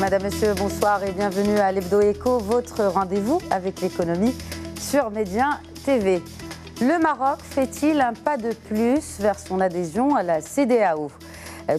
Madame, Monsieur, bonsoir et bienvenue à l'Hebdo Écho, votre rendez-vous avec l'économie sur Média TV. Le Maroc fait-il un pas de plus vers son adhésion à la CEDEAO ?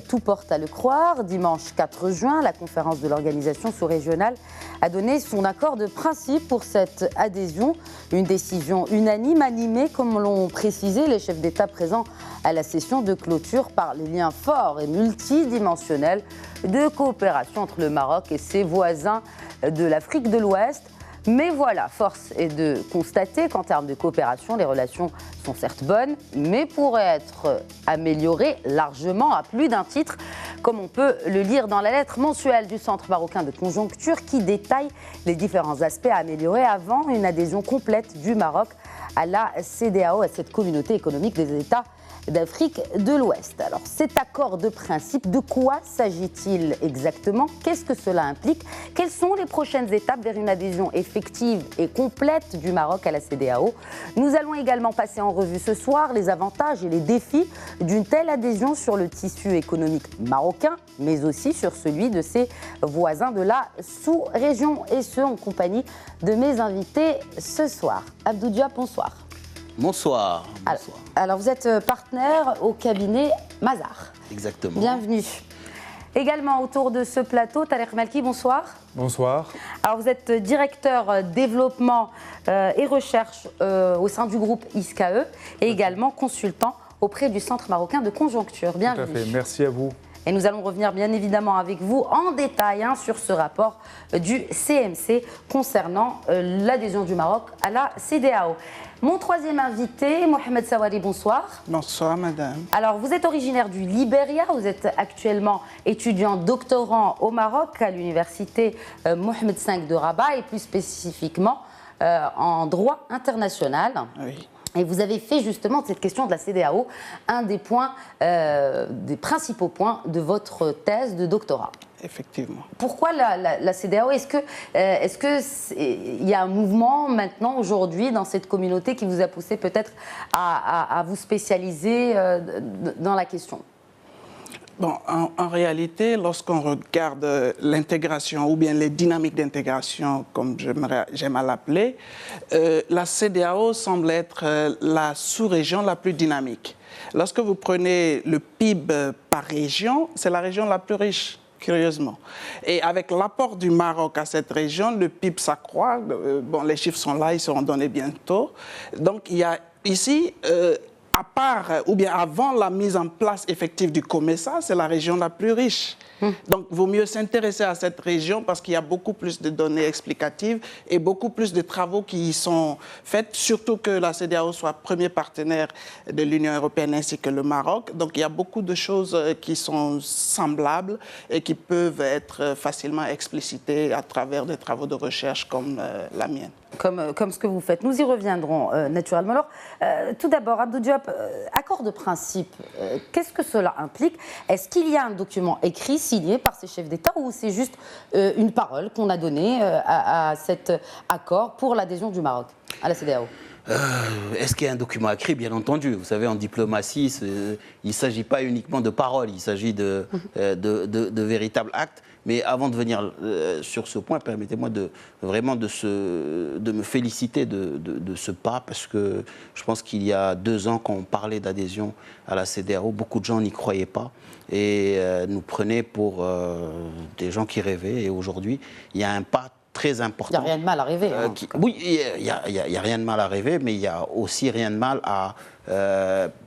Tout porte à le croire. Dimanche 4 juin, la conférence de l'organisation sous-régionale a donné son accord de principe pour cette adhésion. Une décision unanime animée, comme l'ont précisé les chefs d'État présents à la session de clôture, par les liens forts et multidimensionnels de coopération entre le Maroc et ses voisins de l'Afrique de l'Ouest. Mais voilà, force est de constater qu'en termes de coopération, les relations sont certes bonnes, mais pourraient être améliorées largement à plus d'un titre, comme on peut le lire dans la lettre mensuelle du Centre marocain de conjoncture qui détaille les différents aspects à améliorer avant une adhésion complète du Maroc à la CEDEAO, à cette communauté économique des États d'Afrique de l'Ouest. Alors, cet accord de principe, de quoi s'agit-il exactement? Qu'est-ce que cela implique? Quelles sont les prochaines étapes vers une adhésion effective et complète du Maroc à la CEDEAO? Nous allons également passer en revue ce soir les avantages et les défis d'une telle adhésion sur le tissu économique marocain, mais aussi sur celui de ses voisins de la sous-région, et ce, en compagnie de mes invités ce soir. Abdou Diop, bonsoir. Bonsoir. Alors, vous êtes partenaire au cabinet Mazars. Exactement. Bienvenue. Également autour de ce plateau, Tariq Malki, bonsoir. Bonsoir. Alors, vous êtes directeur développement et recherche au sein du groupe ISCAE et également consultant auprès du Centre marocain de conjoncture. Bienvenue. Tout à fait, merci à vous. Et nous allons revenir bien évidemment avec vous en détail sur ce rapport du CMC concernant l'adhésion du Maroc à la CEDEAO. Mon troisième invité, Mohamed Sawari, bonsoir. Bonsoir, madame. Alors, vous êtes originaire du Libéria, vous êtes actuellement étudiant doctorant au Maroc à l'université Mohamed V de Rabat et plus spécifiquement en droit international. Oui. Et vous avez fait justement de cette question de la CEDEAO un des points, des principaux points de votre thèse de doctorat. Effectivement. Pourquoi la CEDEAO? Est-ce qu'il y a un mouvement maintenant, aujourd'hui, dans cette communauté qui vous a poussé peut-être à vous spécialiser dans la question? Bon, en réalité, lorsqu'on regarde l'intégration ou bien les dynamiques d'intégration, comme j'aime à l'appeler, la CEDEAO semble être la sous-région la plus dynamique. Lorsque vous prenez le PIB par région, c'est la région la plus riche, curieusement. Et avec l'apport du Maroc à cette région, le PIB s'accroît. Bon, les chiffres sont là, ils seront donnés bientôt. Donc, il y a ici... à part, ou bien avant la mise en place effective du COMESA, c'est la région la plus riche. Donc, il vaut mieux s'intéresser à cette région parce qu'il y a beaucoup plus de données explicatives et beaucoup plus de travaux qui y sont faits, surtout que la CEDEAO soit premier partenaire de l'Union européenne ainsi que le Maroc. Donc, il y a beaucoup de choses qui sont semblables et qui peuvent être facilement explicitées à travers des travaux de recherche comme la mienne. Comme ce que vous faites. Nous y reviendrons naturellement. Alors, tout d'abord, Abdou Diop, accord de principe, qu'est-ce que cela implique? Est-ce qu'il y a un document écrit, signé par ces chefs d'État, ou c'est juste une parole qu'on a donnée à cet accord pour l'adhésion du Maroc à la CEDEAO? Est-ce qu'il y a un document écrit? Bien entendu. Vous savez, en diplomatie, il ne s'agit pas uniquement de paroles, il s'agit de véritables actes. Mais avant de venir sur ce point, permettez-moi vraiment de me féliciter de ce pas, parce que je pense qu'il y a 2 ans, quand on parlait d'adhésion à la CEDEAO, beaucoup de gens n'y croyaient pas et nous prenaient pour des gens qui rêvaient. Et aujourd'hui, il y a un pas très important. Il n'y a rien de mal à rêver. Oui, il n'y a rien de mal à rêver, mais il n'y a aussi rien de mal à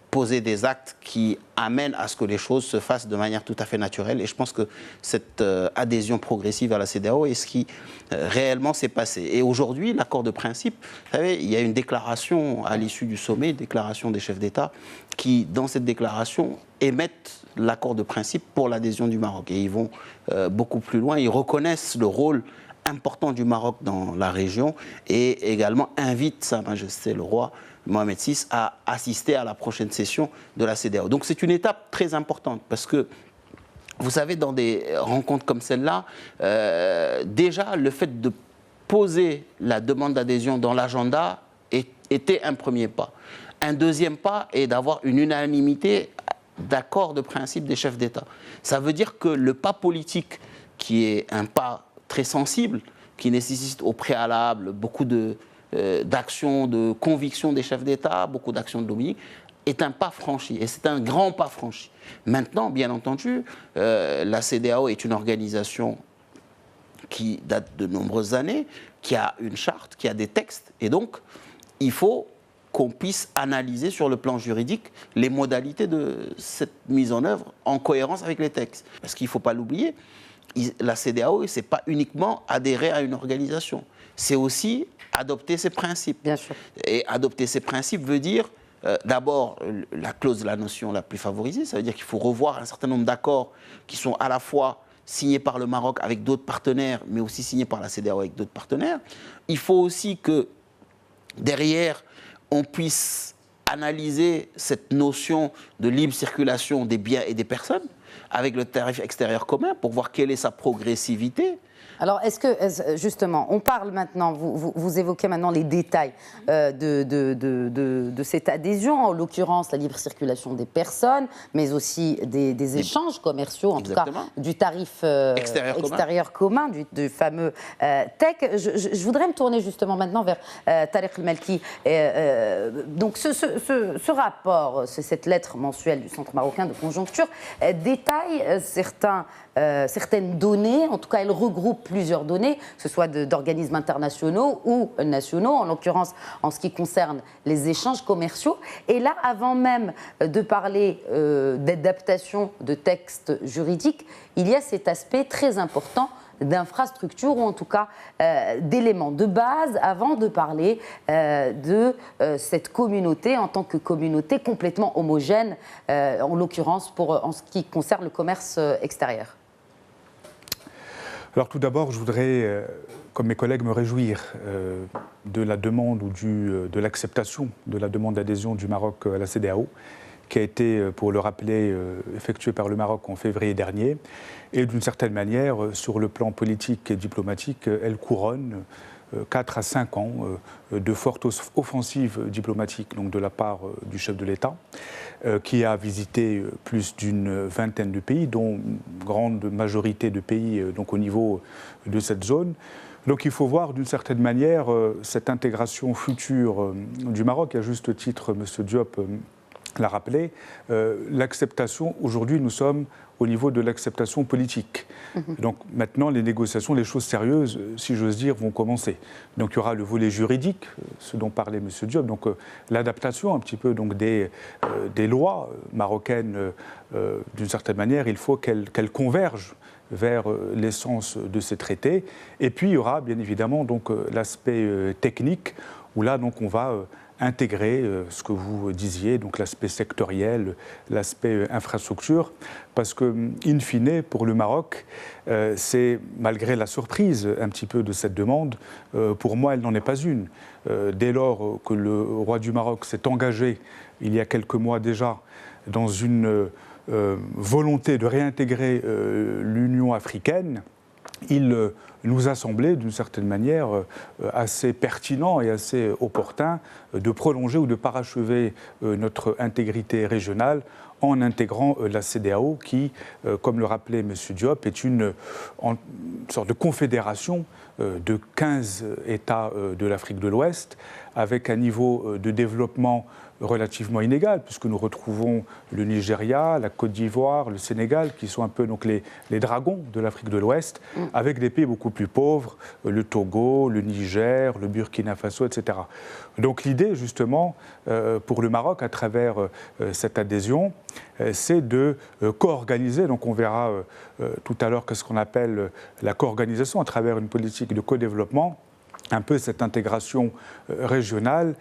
poser des actes qui amènent à ce que les choses se fassent de manière tout à fait naturelle. Et je pense que cette adhésion progressive à la CEDEAO est ce qui réellement s'est passé. Et aujourd'hui, l'accord de principe, vous savez, il y a une déclaration à l'issue du sommet, une déclaration des chefs d'État, qui, dans cette déclaration, émettent l'accord de principe pour l'adhésion du Maroc. Et ils vont beaucoup plus loin, ils reconnaissent le rôle important du Maroc dans la région et également invitent Sa Majesté le roi Mohamed VI à assister à la prochaine session de la CEDEAO. Donc c'est une étape très importante parce que, vous savez, dans des rencontres comme celle-là, déjà le fait de poser la demande d'adhésion dans l'agenda était un premier pas. Un deuxième pas est d'avoir une unanimité d'accord de principe des chefs d'État. Ça veut dire que le pas politique qui est un pas très sensible, qui nécessite au préalable beaucoup d'actions, de conviction des chefs d'État, beaucoup d'actions de lobbying, est un pas franchi, et c'est un grand pas franchi. Maintenant, bien entendu, la CEDEAO est une organisation qui date de nombreuses années, qui a une charte, qui a des textes, et donc il faut qu'on puisse analyser sur le plan juridique les modalités de cette mise en œuvre en cohérence avec les textes. Parce qu'il ne faut pas l'oublier, la CEDEAO, ce n'est pas uniquement adhérer à une organisation, c'est aussi adopter ses principes. Bien sûr. Et adopter ses principes veut dire, d'abord, la clause de la notion la plus favorisée, ça veut dire qu'il faut revoir un certain nombre d'accords qui sont à la fois signés par le Maroc avec d'autres partenaires, mais aussi signés par la CEDEAO avec d'autres partenaires. Il faut aussi que, derrière, on puisse analyser cette notion de libre circulation des biens et des personnes avec le tarif extérieur commun pour voir quelle est sa progressivité. Alors, est-ce que, justement, on parle maintenant, vous évoquez maintenant les détails de cette adhésion, en l'occurrence la libre circulation des personnes, mais aussi des échanges commerciaux, en Exactement. tout cas du tarif extérieur commun, du fameux TEC. Je voudrais me tourner justement maintenant vers Tariq El-Malki. Donc, ce rapport, cette lettre mensuelle du Centre marocain de conjoncture, détaille certaines données, en tout cas elle regroupe plusieurs données, que ce soit d'organismes internationaux ou nationaux, en l'occurrence en ce qui concerne les échanges commerciaux. Et là, avant même de parler d'adaptation de textes juridiques, il y a cet aspect très important d'infrastructures ou en tout cas d'éléments de base avant de parler de cette communauté en tant que communauté complètement homogène, en l'occurrence en ce qui concerne le commerce extérieur. Alors tout d'abord, je voudrais, comme mes collègues, me réjouir de la demande ou de l'acceptation de la demande d'adhésion du Maroc à la CEDEAO, qui a été, pour le rappeler, effectuée par le Maroc en février dernier. Et d'une certaine manière, sur le plan politique et diplomatique, elle couronne 4 à 5 ans de fortes offensives diplomatiques donc de la part du chef de l'État, qui a visité plus d'une vingtaine de pays, dont une grande majorité de pays donc au niveau de cette zone. Donc il faut voir d'une certaine manière cette intégration future du Maroc. À juste titre, M. Diop l'a rappelé, l'acceptation, aujourd'hui nous sommes au niveau de l'acceptation politique. Donc maintenant les négociations, les choses sérieuses, si j'ose dire, vont commencer. Donc il y aura le volet juridique, ce dont parlait M. Diop, donc l'adaptation un petit peu donc, des lois marocaines, d'une certaine manière, il faut qu'elles convergent vers l'essence de ces traités. Et puis il y aura bien évidemment donc l'aspect technique, où là donc on va intégrer ce que vous disiez, donc l'aspect sectoriel, l'aspect infrastructure, parce que, in fine, pour le Maroc, c'est, malgré la surprise un petit peu de cette demande, pour moi, elle n'en est pas une. Dès lors que le roi du Maroc s'est engagé, il y a quelques mois déjà, dans une volonté de réintégrer l'Union africaine, il nous a semblé, d'une certaine manière, assez pertinent et assez opportun de prolonger ou de parachever notre intégrité régionale en intégrant la CEDEAO qui, comme le rappelait M. Diop, est une sorte de confédération de 15 États de l'Afrique de l'Ouest, avec un niveau de développement relativement inégal, puisque nous retrouvons le Nigeria, la Côte d'Ivoire, le Sénégal, qui sont un peu donc, les dragons de l'Afrique de l'Ouest, avec des pays beaucoup plus pauvres, le Togo, le Niger, le Burkina Faso, etc. Donc l'idée, justement, pour le Maroc, à travers cette adhésion, c'est de co-organiser, donc on verra tout à l'heure qu'est-ce qu'on appelle la co-organisation à travers une politique de co-développement, un peu cette intégration régionale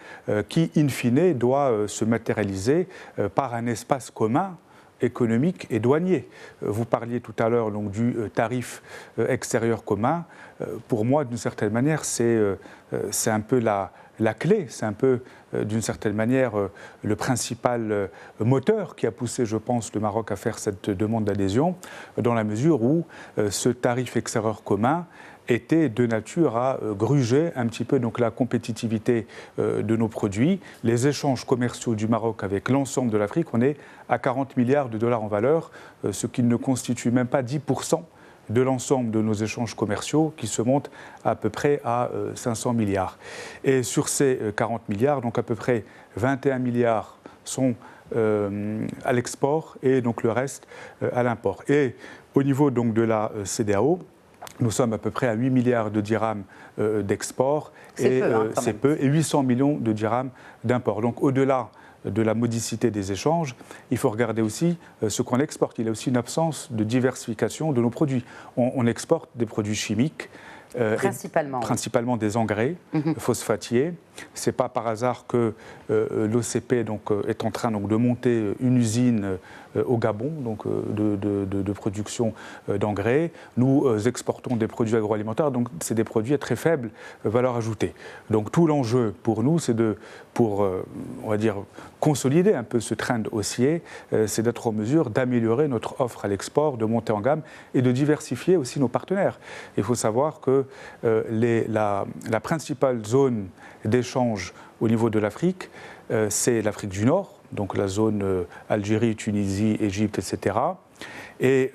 qui, in fine, doit se matérialiser par un espace commun économique et douanier. Vous parliez tout à l'heure donc, du tarif extérieur commun. Pour moi, d'une certaine manière, c'est un peu la clé, c'est un peu, d'une certaine manière, le principal moteur qui a poussé, je pense, le Maroc à faire cette demande d'adhésion, dans la mesure où ce tarif extérieur commun était de nature à gruger un petit peu donc, la compétitivité de nos produits. Les échanges commerciaux du Maroc avec l'ensemble de l'Afrique, on est à 40 milliards de dollars en valeur, ce qui ne constitue même pas 10% de l'ensemble de nos échanges commerciaux qui se montent à peu près à 500 milliards. Et sur ces 40 milliards, donc à peu près 21 milliards sont à l'export et donc le reste à l'import. Et au niveau donc de la CEDEAO, nous sommes à peu près à 8 milliards de dirhams d'export et c'est peu, et 800 millions de dirhams d'import. Donc au-delà de la modicité des échanges, il faut regarder aussi ce qu'on exporte. Il y a aussi une absence de diversification de nos produits. On exporte des produits chimiques, principalement des engrais phosphatiers. Ce n'est pas par hasard que l'OCP est en train de monter une usine au Gabon de production d'engrais. Nous exportons des produits agroalimentaires, donc c'est des produits à très faible valeur ajoutée. Donc tout l'enjeu pour nous, c'est pour on va dire, consolider un peu ce trend haussier, c'est d'être en mesure d'améliorer notre offre à l'export, de monter en gamme et de diversifier aussi nos partenaires. Il faut savoir que la principale zone d'échange au niveau de l'Afrique, c'est l'Afrique du Nord, donc la zone Algérie, Tunisie, Égypte, etc. Et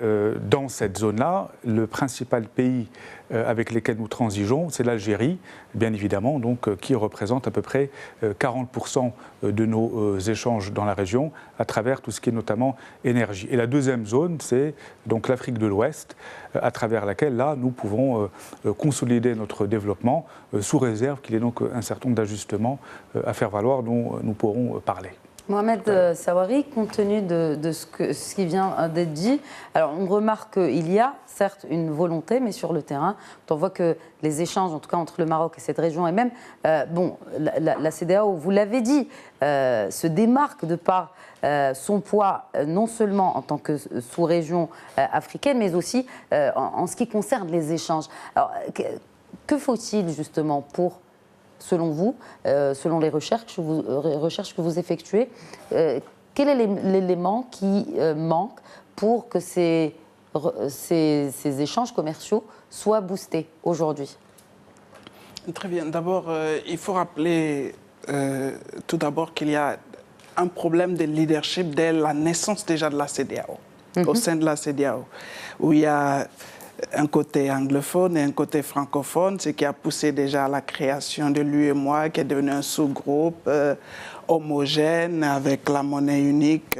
dans cette zone-là, le principal pays avec lequel nous transigeons, c'est l'Algérie, bien évidemment, donc, qui représente à peu près 40% de nos échanges dans la région, à travers tout ce qui est notamment énergie. Et la deuxième zone, c'est donc l'Afrique de l'Ouest, à travers laquelle, là, nous pouvons consolider notre développement, sous réserve qu'il y ait donc un certain nombre d'ajustements à faire valoir dont nous pourrons parler. Mohamed Sawari, compte tenu de ce qui vient d'être dit, alors on remarque qu'il y a certes une volonté, mais sur le terrain, on voit que les échanges, en tout cas entre le Maroc et cette région, et même, la CEDEAO, vous l'avez dit, se démarque de par son poids, non seulement en tant que sous-région africaine, mais aussi en ce qui concerne les échanges. Alors, que faut-il justement pour, selon vous, selon les recherches que vous effectuez, quel est l'élément qui manque pour que ces échanges commerciaux soient boostés aujourd'hui? Très bien. D'abord, il faut rappeler tout d'abord qu'il y a un problème de leadership dès la naissance déjà de la CEDEAO, au sein de la CEDEAO, où il y a un côté anglophone et un côté francophone, ce qui a poussé déjà à la création de l'UEMOA, qui est devenu un sous-groupe homogène avec la monnaie unique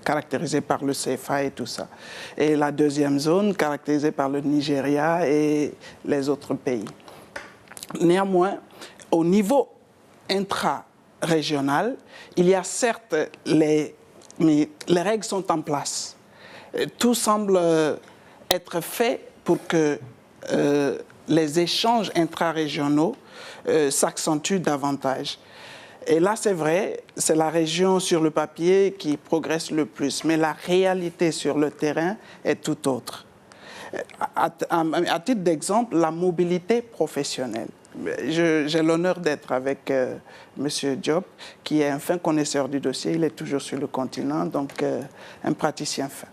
caractérisée par le CFA et tout ça. Et la deuxième zone caractérisée par le Nigeria et les autres pays. Néanmoins, au niveau intra-régional, il y a certes mais les règles sont en place. Tout semble être fait pour que les échanges intra-régionaux s'accentuent davantage. Et là, c'est vrai, c'est la région sur le papier qui progresse le plus, mais la réalité sur le terrain est tout autre. À titre d'exemple, la mobilité professionnelle. J'ai l'honneur d'être avec M. Diop, qui est un fin connaisseur du dossier. Il est toujours sur le continent, donc un praticien fin.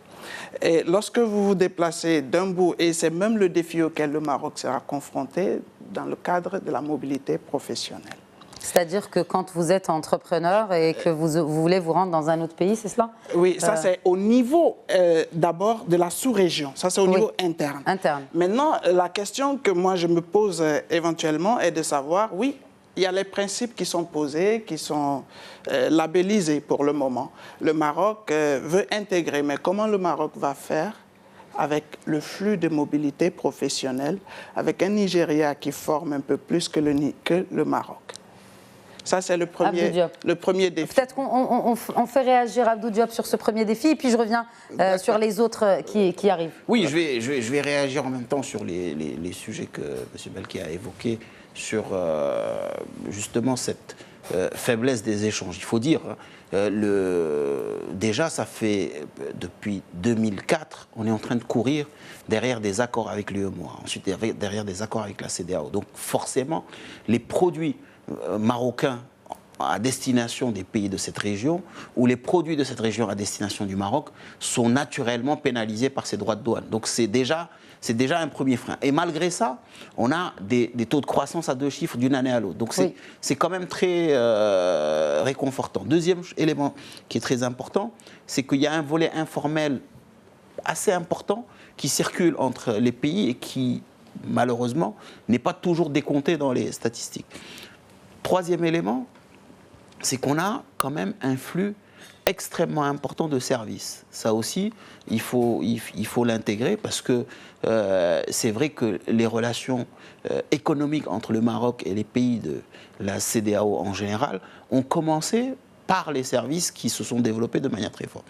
Et lorsque vous vous déplacez d'un bout, et c'est même le défi auquel le Maroc sera confronté dans le cadre de la mobilité professionnelle. C'est-à-dire que quand vous êtes entrepreneur et que vous voulez vous rendre dans un autre pays, c'est cela? Oui, ça c'est au niveau d'abord de la sous-région, ça c'est au niveau interne. Maintenant, la question que moi je me pose éventuellement est de savoir, oui, il y a les principes qui sont posés, qui sont labellisés pour le moment. Le Maroc veut intégrer, mais comment le Maroc va faire avec le flux de mobilité professionnelle, avec un Nigeria qui forme un peu plus que le Maroc? Ça, c'est le premier défi. Peut-être qu'on fait réagir Abdou Diop sur ce premier défi, et puis je reviens sur les autres qui arrivent. Oui, je vais réagir en même temps sur les sujets que M. Belki a évoqués, sur justement cette faiblesse des échanges. Il faut dire, déjà, ça fait depuis 2004, on est en train de courir derrière des accords avec l'UEMOA, ensuite derrière des accords avec la CEDEAO. Donc forcément, les produits marocains à destination des pays de cette région, ou les produits de cette région à destination du Maroc, sont naturellement pénalisés par ces droits de douane. Donc c'est déjà un premier frein. Et malgré ça, on a des taux de croissance à 2 chiffres d'une année à l'autre. Donc c'est quand même très réconfortant. Deuxième élément qui est très important, c'est qu'il y a un volet informel assez important qui circule entre les pays et qui, malheureusement, n'est pas toujours décompté dans les statistiques. Troisième élément, c'est qu'on a quand même un flux extrêmement important de services. Ça aussi, il faut l'intégrer parce que c'est vrai que les relations économiques entre le Maroc et les pays de la CEDEAO en général ont commencé par les services qui se sont développés de manière très forte.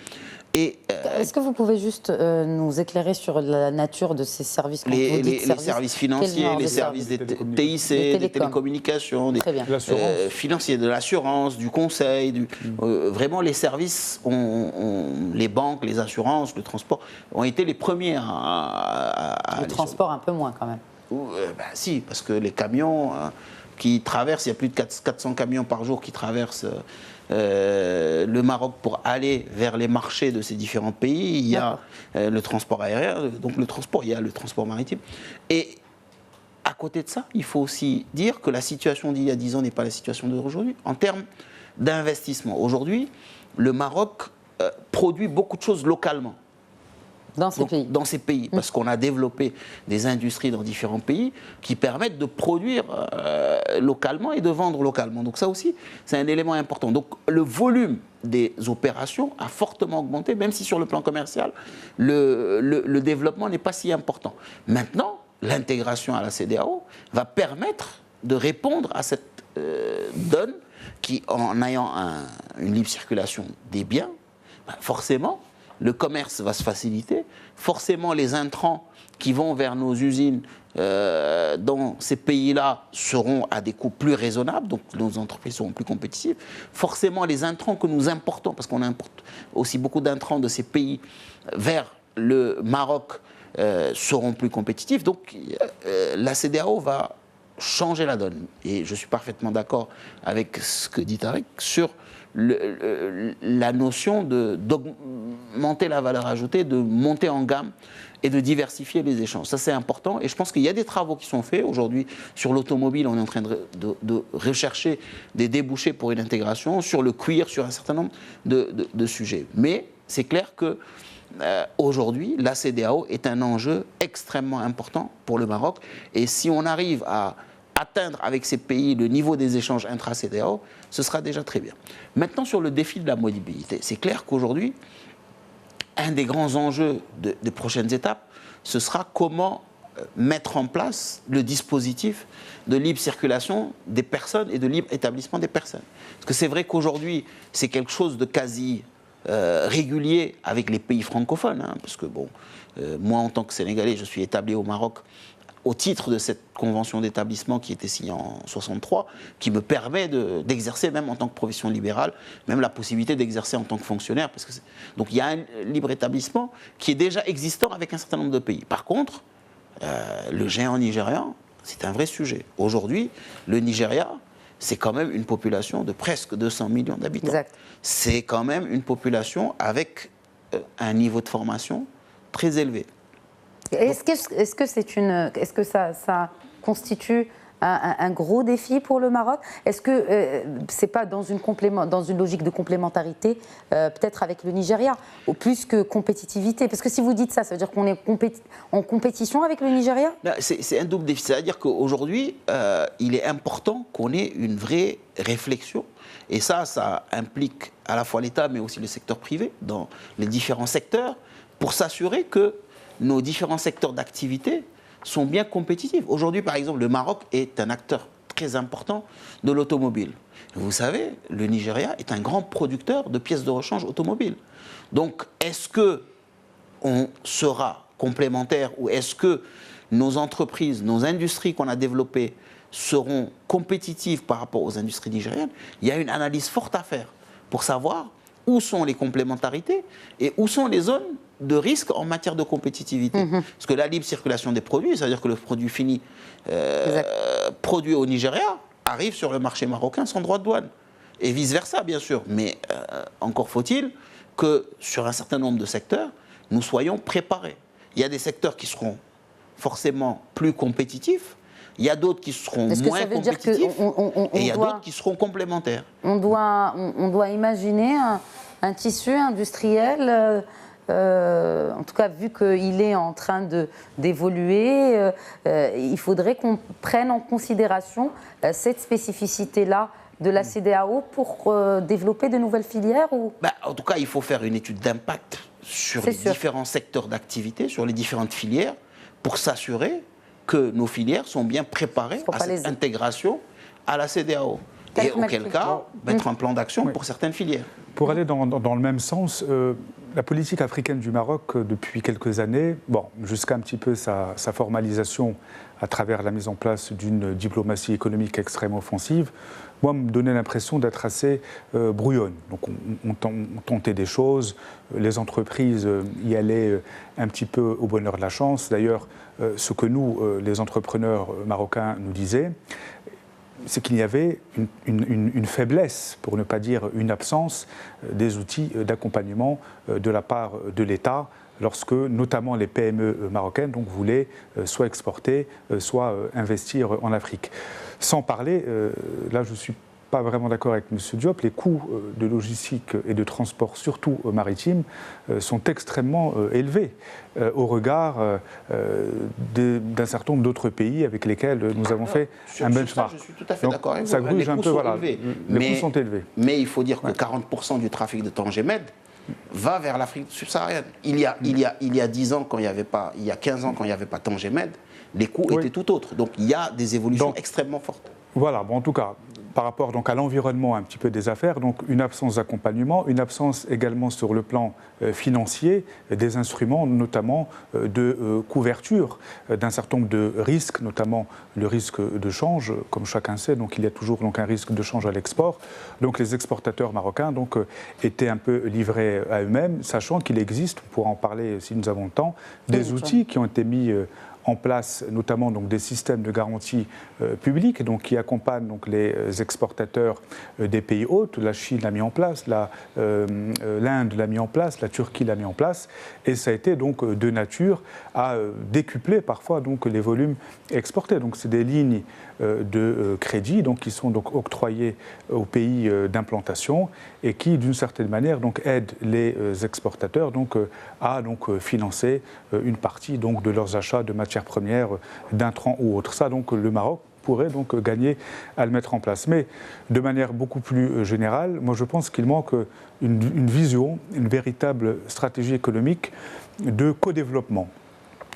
Est-ce que vous pouvez juste nous éclairer sur la nature de ces services les services financiers, les services des TIC, des télécommunications, des financiers, de l'assurance, du conseil, vraiment les services, les banques, les assurances, le transport ont été les premiers à le transport un peu moins quand même. Si, parce que les camions qui traversent, il y a plus de 400 camions par jour qui traversent le Maroc pour aller vers les marchés de ces différents pays. Il y a le transport aérien, donc il y a le transport maritime. Et à côté de ça, il faut aussi dire que la situation d'il y a 10 ans n'est pas la situation d'aujourd'hui. En termes d'investissement, aujourd'hui, le Maroc produit beaucoup de choses localement. Dans ces pays, parce qu'on a développé des industries dans différents pays qui permettent de produire localement et de vendre localement. Donc ça aussi, c'est un élément important. Donc le volume des opérations a fortement augmenté, même si sur le plan commercial, le développement n'est pas si important. Maintenant, l'intégration à la CEDEAO va permettre de répondre à cette donne qui, en ayant une libre circulation des biens, forcément, le commerce va se faciliter. Forcément, les intrants qui vont vers nos usines dans ces pays-là seront à des coûts plus raisonnables, donc nos entreprises seront plus compétitives. Forcément, les intrants que nous importons, parce qu'on importe aussi beaucoup d'intrants de ces pays vers le Maroc, seront plus compétitifs. Donc, la CEDEAO va changer la donne. Et je suis parfaitement d'accord avec ce que dit Tarek sur la notion d'augmenter la valeur ajoutée, de monter en gamme et de diversifier les échanges. Ça, c'est important. Et je pense qu'il y a des travaux qui sont faits. Aujourd'hui, sur l'automobile, on est en train de rechercher des débouchés pour une intégration, sur le cuir, sur un certain nombre de sujets. Mais c'est clair que aujourd'hui, la CEDEAO est un enjeu extrêmement important pour le Maroc. Et si on arrive à atteindre avec ces pays le niveau des échanges intra-CEDEAO, ce sera déjà très bien. Maintenant, sur le défi de la mobilité, c'est clair qu'aujourd'hui, un des grands enjeux des prochaines étapes, ce sera comment mettre en place le dispositif de libre circulation des personnes et de libre établissement des personnes. Parce que c'est vrai qu'aujourd'hui, c'est quelque chose de quasi régulier avec les pays francophones, hein, parce que bon, moi en tant que Sénégalais, je suis établi au Maroc au titre de cette convention d'établissement qui était signée en 1963, qui me permet d'exercer même en tant que profession libérale, même la possibilité d'exercer en tant que fonctionnaire. Donc il y a un libre établissement qui est déjà existant avec un certain nombre de pays. Par contre, le géant nigérian, c'est un vrai sujet. Aujourd'hui, le Nigeria, c'est quand même une population de presque 200 millions d'habitants. Exact. C'est quand même une population avec un niveau de formation très élevé. Est-ce que ça constitue un gros défi pour le Maroc? Est-ce que c'est pas dans une logique de complémentarité, peut-être avec le Nigeria, ou plus que compétitivité? Parce que si vous dites ça, ça veut dire qu'on est en compétition avec le Nigeria? C'est un double défi. C'est-à-dire qu'aujourd'hui, il est important qu'on ait une vraie réflexion. Et ça implique à la fois l'État, mais aussi le secteur privé, dans les différents secteurs, pour s'assurer que nos différents secteurs d'activité sont bien compétitifs. Aujourd'hui, par exemple, le Maroc est un acteur très important de l'automobile. Vous savez, le Nigeria est un grand producteur de pièces de rechange automobiles. Donc, est-ce qu'on sera complémentaires ou est-ce que nos entreprises, nos industries qu'on a développées seront compétitives par rapport aux industries nigériennes? Il y a une analyse forte à faire pour savoir où sont les complémentarités et où sont les zones de risque en matière de compétitivité. Parce que la libre circulation des produits, c'est-à-dire que le produit fini produit au Nigeria arrive sur le marché marocain sans droit de douane. Et vice-versa, bien sûr. Mais encore faut-il que sur un certain nombre de secteurs, nous soyons préparés. Il y a des secteurs qui seront forcément plus compétitifs, il y a d'autres qui seront moins compétitifs, et il y a d'autres qui seront complémentaires. On doit imaginer un tissu industriel en tout cas vu qu'il est en train d'évoluer, il faudrait qu'on prenne en considération cette spécificité-là de la CEDEAO pour développer de nouvelles filières ou... En tout cas, il faut faire une étude d'impact sur les différents secteurs d'activité, sur les différentes filières, pour s'assurer que nos filières sont bien préparées à cette intégration à la CEDEAO. Et auquel cas, mettre un plan d'action pour certaines filières. Pour aller dans le même sens, la politique africaine du Maroc, depuis quelques années, jusqu'à un petit peu sa formalisation à travers la mise en place d'une diplomatie économique extrêmement offensive, moi, me donnait l'impression d'être assez brouillonne. Donc on tentait des choses, les entreprises y allaient un petit peu au bonheur de la chance. D'ailleurs, ce que nous, les entrepreneurs marocains, nous disaient, c'est qu'il y avait une faiblesse, pour ne pas dire une absence, des outils d'accompagnement de la part de l'État, lorsque notamment les PME marocaines voulaient soit exporter, soit investir en Afrique. Sans parler, là je ne suis pas vraiment d'accord avec M. Diop, les coûts de logistique et de transport, surtout maritime, sont extrêmement élevés au regard d'un certain nombre d'autres pays avec lesquels nous avons fait un benchmark. Je suis tout à fait d'accord avec vous. Ça gruge un peu, les coûts sont élevés. Mais il faut dire que 40% du trafic de Tangemed va vers l'Afrique subsaharienne. Il y a 10 ans, il y a 15 ans, quand il n'y avait pas Tangemed, les coûts étaient tout autres. Donc il y a des évolutions extrêmement fortes. Voilà, en tout cas, par rapport à l'environnement un petit peu des affaires, une absence d'accompagnement, une absence également sur le plan financier, des instruments notamment de couverture d'un certain nombre de risques, notamment le risque de change, comme chacun sait, il y a toujours un risque de change à l'export. Donc les exportateurs marocains étaient un peu livrés à eux-mêmes, sachant qu'il existe, on pourra en parler si nous avons le temps, des outils qui ont été mis en place notamment des systèmes de garantie publique qui accompagnent les exportateurs des pays hôtes. La Chine l'a mis en place, l'Inde l'a mis en place, la Turquie l'a mis en place, et ça a été de nature à décupler parfois les volumes exportés. Donc c'est des lignes de crédit qui sont octroyées aux pays d'implantation et qui d'une certaine manière aident les exportateurs à financer une partie de leurs achats de matières premières, d'intrants ou autres. Ça le Maroc pourrait gagner à le mettre en place. Mais de manière beaucoup plus générale, moi je pense qu'il manque une vision, une véritable stratégie économique de co-développement.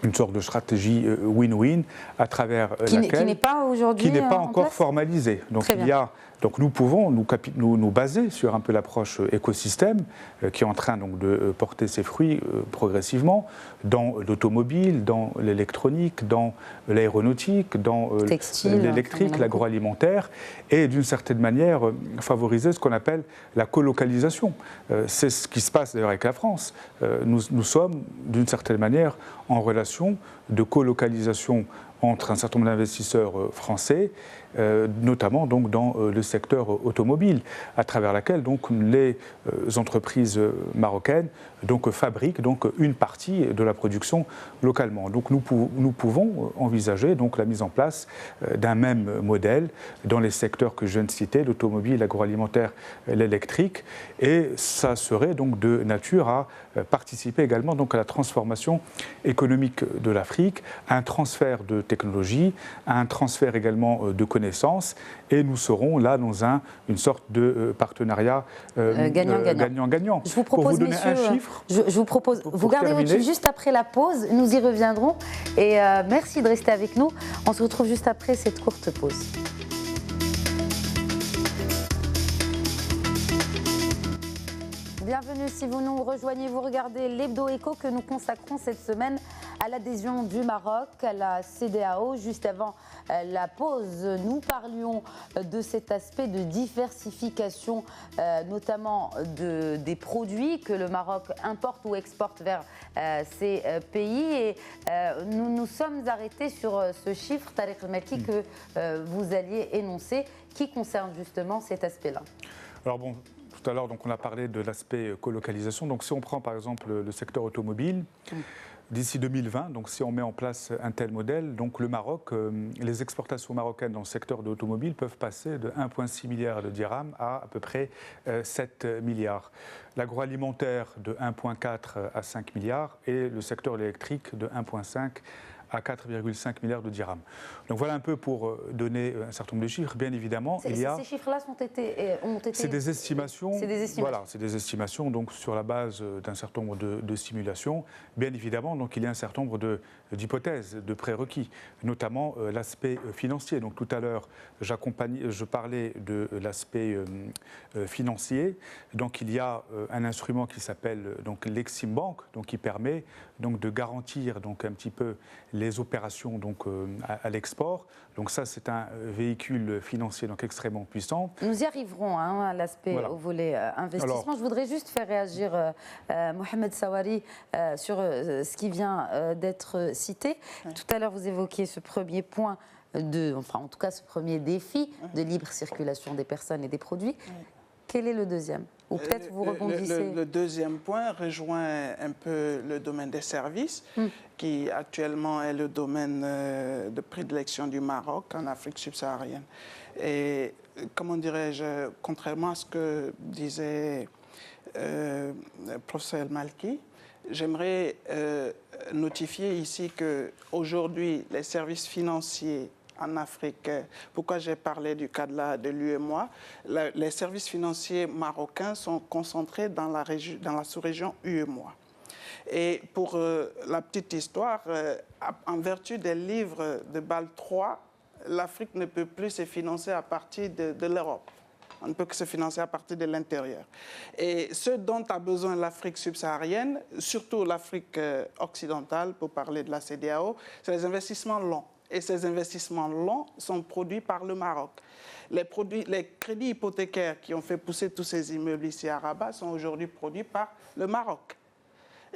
Une sorte de stratégie win-win à travers laquelle... Qui n'est pas aujourd'hui... Qui n'est pas encore formalisée. Nous pouvons nous baser sur un peu l'approche écosystème qui est en train de porter ses fruits progressivement dans l'automobile, dans l'électronique, dans l'aéronautique, dans l'électrique, l'agroalimentaire, et d'une certaine manière favoriser ce qu'on appelle la colocalisation. C'est ce qui se passe d'ailleurs avec la France. Nous sommes d'une certaine manière en relation de colocalisation entre un certain nombre d'investisseurs français, notamment dans le secteur automobile, à travers laquelle les entreprises marocaines fabriquent une partie de la production localement. Donc nous pouvons envisager la mise en place d'un même modèle dans les secteurs que je viens de citer, l'automobile, l'agroalimentaire, l'électrique, et ça serait de nature à participer également à la transformation économique de l'Afrique, à un transfert de technologie, à un transfert également de connaissances, et nous serons là dans une sorte de partenariat gagnant-gagnant. Je vous propose, messieurs, je vous propose, vous gardez votre chiffre juste après la pause, nous y reviendrons, et merci de rester avec nous. On se retrouve juste après cette courte pause. Bienvenue si vous nous rejoignez, vous regardez l'Hebdo Éco que nous consacrons cette semaine à l'adhésion du Maroc à la CEDEAO. Juste avant la pause, nous parlions de cet aspect de diversification, notamment des produits que le Maroc importe ou exporte vers ces pays. Et nous nous sommes arrêtés sur ce chiffre, Tariq El-Malki, que vous alliez énoncer, qui concerne justement cet aspect-là. Alors bon, tout à l'heure, on a parlé de l'aspect colocalisation. Donc, si on prend par exemple le secteur automobile, D'ici 2020, donc si on met en place un tel modèle, donc le Maroc, les exportations marocaines dans le secteur de l'automobile peuvent passer de 1,6 milliard de dirhams à peu près 7 milliards. L'agroalimentaire de 1,4 à 5 milliards et le secteur électrique de 1,5 à 4,5 milliards de dirhams. Donc voilà un peu pour donner un certain nombre de chiffres. Bien évidemment, il y a... Ces chiffres-là ont été... C'est des estimations. C'est des estimations. Voilà, c'est des estimations donc, sur la base d'un certain nombre de simulations. Bien évidemment, donc, il y a un certain nombre d'hypothèses, de prérequis, notamment l'aspect financier. Donc tout à l'heure, je parlais de l'aspect financier. Donc il y a un instrument qui s'appelle l'Exim Bank, donc, qui permet donc, de garantir donc, un petit peu les opérations donc, à l'export. Donc ça, c'est un véhicule financier donc, extrêmement puissant. Nous y arriverons à l'aspect, voilà, au volet investissement. Alors, je voudrais juste faire réagir Mohamed Sawari sur ce qui vient d'être cité. Oui. Tout à l'heure, vous évoquiez ce premier point enfin en tout cas ce premier défi de libre circulation des personnes et des produits. Oui. Quel est le deuxième? Ou peut-être vous rebondissez. Le deuxième point rejoint un peu le domaine des services, qui actuellement est le domaine de prédilection du Maroc en Afrique subsaharienne. Et comment dirais-je, contrairement à ce que disait le professeur El Malki, j'aimerais notifier ici qu'aujourd'hui, les services financiers en Afrique, pourquoi j'ai parlé du cas de l'UEMOA, les services financiers marocains sont concentrés dans la sous-région UEMOA. Et pour la petite histoire, en vertu des livres de Bâle III, l'Afrique ne peut plus se financer à partir de l'Europe. On ne peut que se financer à partir de l'intérieur. Et ce dont a besoin l'Afrique subsaharienne, surtout l'Afrique occidentale, pour parler de la CEDEAO, c'est les investissements longs. Et ces investissements longs sont produits par le Maroc. Les crédits hypothécaires qui ont fait pousser tous ces immeubles ici à Rabat sont aujourd'hui produits par le Maroc.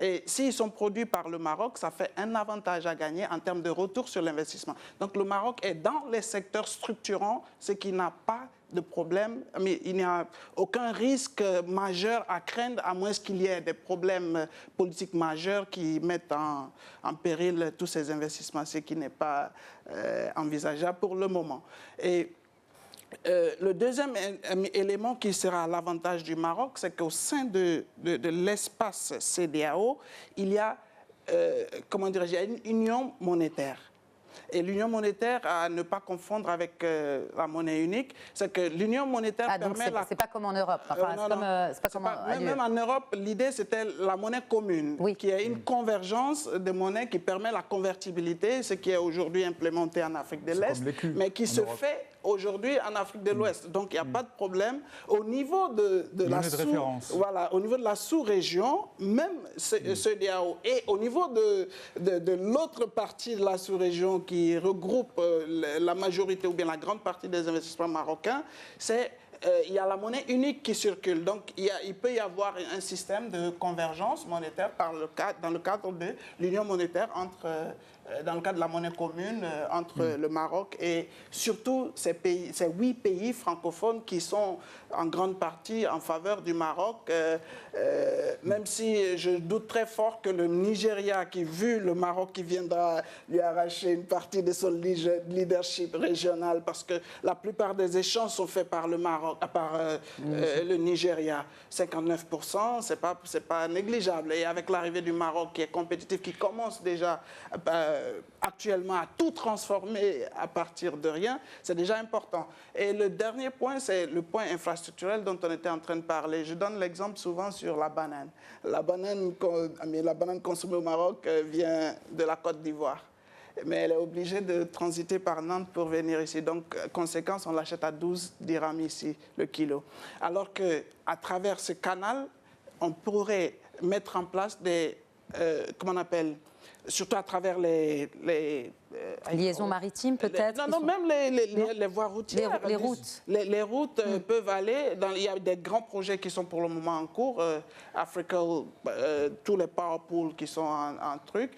Et s'ils sont produits par le Maroc, ça fait un avantage à gagner en termes de retour sur l'investissement. Donc le Maroc est dans les secteurs structurants, ce qui n'a pas de problème, mais il n'y a aucun risque majeur à craindre, à moins qu'il y ait des problèmes politiques majeurs qui mettent en péril tous ces investissements, ce qui n'est pas envisageable pour le moment. Et le deuxième élément qui sera à l'avantage du Maroc, c'est qu'au sein de l'espace CEDEAO, il y a, comment dirais-je, une union monétaire. Et l'union monétaire, à ne pas confondre avec la monnaie unique, c'est que l'union monétaire permet... C'est pas comme en Europe. Enfin, même en Europe, l'idée, c'était la monnaie commune, oui, qui est une convergence de monnaies qui permet la convertibilité, ce qui est aujourd'hui implémenté en Afrique de l'Est, mais qui se fait aujourd'hui en Afrique de l'Ouest. Donc, il n'y a pas de problème. Au niveau au niveau de la sous-région, même CEDEAO, et au niveau de l'autre partie de la sous-région qui regroupe la majorité ou bien la grande partie des investissements marocains, il y a la monnaie unique qui circule. Donc, il peut y avoir un système de convergence monétaire dans le cadre de l'union monétaire dans le cadre de la monnaie commune entre le Maroc et surtout ces 8 pays francophones qui sont en grande partie en faveur du Maroc, même si je doute très fort que le Nigeria, qui vu le Maroc qui viendra lui arracher une partie de son leadership régional, parce que la plupart des échanges sont faits par le Maroc, par le Nigeria, 59%, c'est pas négligeable. Et avec l'arrivée du Maroc qui est compétitif, qui commence déjà actuellement à tout transformer à partir de rien, c'est déjà important. Et le dernier point, c'est le point infrastructurel dont on était en train de parler. Je donne l'exemple souvent sur la banane. La banane consommée au Maroc vient de la Côte d'Ivoire. Mais elle est obligée de transiter par Nantes pour venir ici. Donc, conséquence, on l'achète à 12 dirhams ici, le kilo. Alors qu'à travers ce canal, on pourrait mettre en place comment on appelle, surtout à travers les liaisons maritimes peut-être. Non, même les voies routières. Les routes. Les routes peuvent aller. Il y a des grands projets qui sont pour le moment en cours. Africa, tous les power pools qui sont en truc.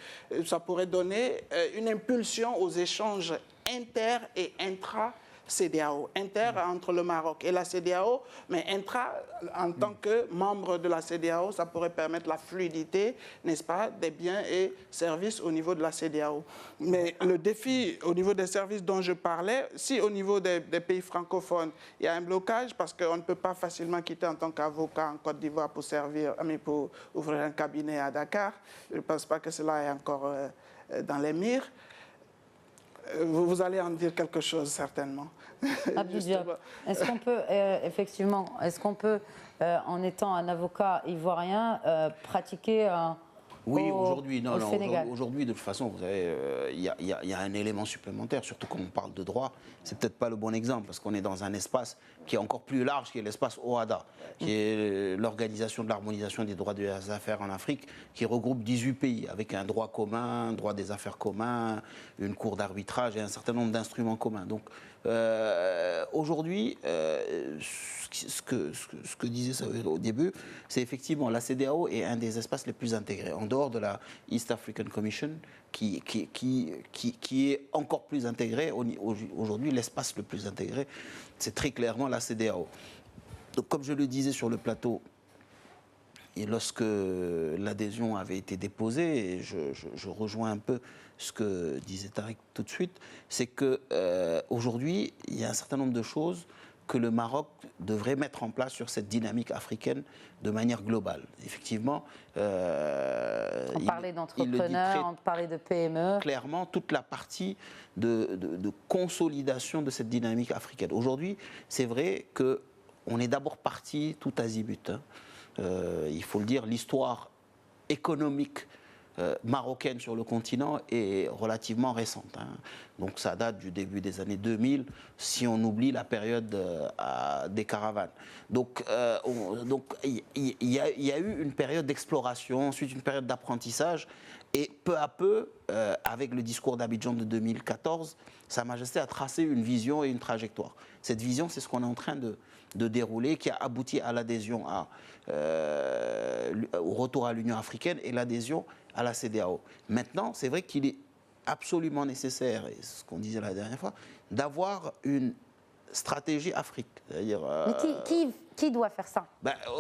Ça pourrait donner une impulsion aux échanges inter et intra CEDEAO. Inter entre le Maroc et la CEDEAO, mais intra, en tant que membre de la CEDEAO, ça pourrait permettre la fluidité, n'est-ce pas, des biens et services au niveau de la CEDEAO. Mais le défi au niveau des services dont je parlais, si au niveau des pays francophones, il y a un blocage parce qu'on ne peut pas facilement quitter en tant qu'avocat en Côte d'Ivoire pour pour ouvrir un cabinet à Dakar, je ne pense pas que cela est encore dans les mires. Vous allez en dire quelque chose, certainement. Abdou Diop, est-ce qu'on peut, effectivement, en étant un avocat ivoirien, pratiquer oui, aujourd'hui, aujourd'hui, de toute façon, vous savez, il y a un élément supplémentaire, surtout quand on parle de droit. C'est peut-être pas le bon exemple, parce qu'on est dans un espace qui est encore plus large, qui est l'espace OHADA, qui est l'Organisation de l'harmonisation des droits des affaires en Afrique, qui regroupe 18 pays, avec un droit commun, un droit des affaires commun, une cour d'arbitrage et un certain nombre d'instruments communs. Donc, aujourd'hui, ce que disait ça au début, c'est effectivement la CEDEAO est un des espaces les plus intégrés. En dehors de la East African Commission, qui est encore plus intégré, aujourd'hui l'espace le plus intégré, c'est très clairement la CEDEAO. Donc comme je le disais sur le plateau, et lorsque l'adhésion avait été déposée, et je rejoins un peu ce que disait Tariq tout de suite, c'est qu'aujourd'hui, il y a un certain nombre de choses que le Maroc devrait mettre en place sur cette dynamique africaine de manière globale. Effectivement, on parlait d'entrepreneurs, on parlait de PME. Clairement, toute la partie de consolidation de cette dynamique africaine. Aujourd'hui, c'est vrai qu'on est d'abord parti tout azimut. Hein. Il faut le dire, l'histoire économique marocaine sur le continent est relativement récente. Hein. Donc ça date du début des années 2000, si on oublie la période des caravanes. Donc il y a eu une période d'exploration, ensuite une période d'apprentissage, et peu à peu, avec le discours d'Abidjan de 2014, Sa Majesté a tracé une vision et une trajectoire. Cette vision, c'est ce qu'on est en train de dérouler, qui a abouti à l'adhésion au retour à l'Union africaine et l'adhésion à la CEDEAO. Maintenant, c'est vrai qu'il est absolument nécessaire, et c'est ce qu'on disait la dernière fois, d'avoir une stratégie Afrique. C'est-à-dire, mais qui doit faire ça?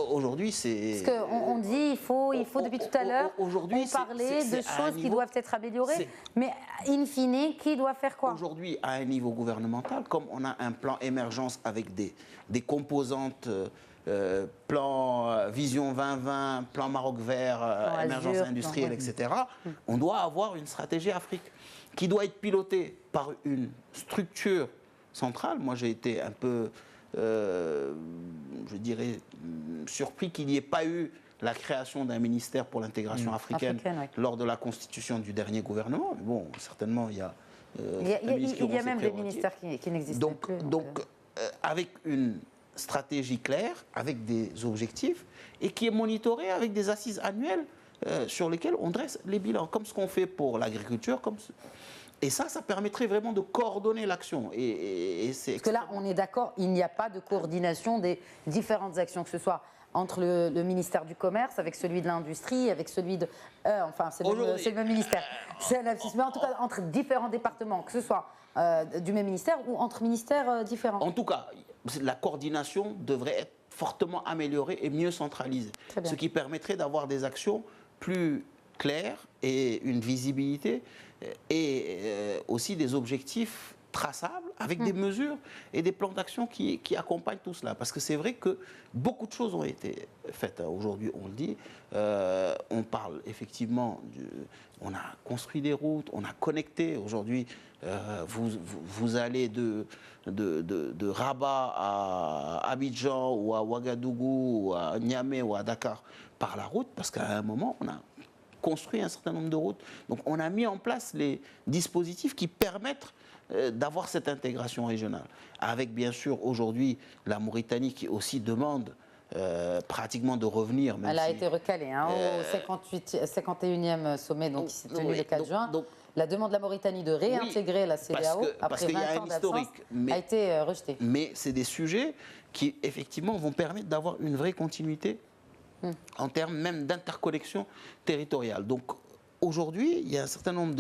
Aujourd'hui, c'est... Parce qu'on dit, il faut depuis tout à l'heure, on parlait de choses qui doivent être améliorées, mais in fine, qui doit faire quoi? Aujourd'hui, à un niveau gouvernemental, comme on a un plan émergence avec des composantes... plan Vision 2020, plan Maroc vert, émergence industrielle, etc. On doit avoir une stratégie Afrique qui doit être pilotée par une structure centrale. Moi, j'ai été un peu, je dirais, surpris qu'il n'y ait pas eu la création d'un ministère pour l'intégration africaine lors de la constitution du dernier gouvernement. Mais bon, certainement, il y a... il y a même des ministères qui n'existent plus. Donc, avec une stratégie claire, avec des objectifs, et qui est monitorée avec des assises annuelles sur lesquelles on dresse les bilans, comme ce qu'on fait pour l'agriculture. Et ça permettrait vraiment de coordonner l'action. Parce que là, on est d'accord, il n'y a pas de coordination des différentes actions, que ce soit entre le ministère du Commerce, avec celui de l'Industrie, avec celui de... c'est le même ministère. Mais en tout cas, entre différents départements, que ce soit du même ministère ou entre ministères différents. En tout cas, la coordination devrait être fortement améliorée et mieux centralisée. Ce qui permettrait d'avoir des actions plus claires et une visibilité et aussi des objectifs traçables avec des mesures et des plans d'action qui accompagnent tout cela. Parce que c'est vrai que beaucoup de choses ont été faites. Aujourd'hui, on le dit, on parle effectivement, on a construit des routes, on a connecté. Aujourd'hui, vous allez de Rabat à Abidjan ou à Ouagadougou ou à Niamey ou à Dakar par la route, parce qu'à un moment, on a construit un certain nombre de routes. Donc on a mis en place les dispositifs qui permettent d'avoir cette intégration régionale. Avec bien sûr aujourd'hui la Mauritanie qui aussi demande pratiquement de revenir. Elle a été recalée au 51e sommet qui s'est tenu le 4 juin. La demande de la Mauritanie de réintégrer la CEDEAO après 20 ans d'absence a été rejetée. Mais c'est des sujets qui effectivement vont permettre d'avoir une vraie continuité en termes même d'interconnexion territoriale. Donc aujourd'hui, il y a un certain nombre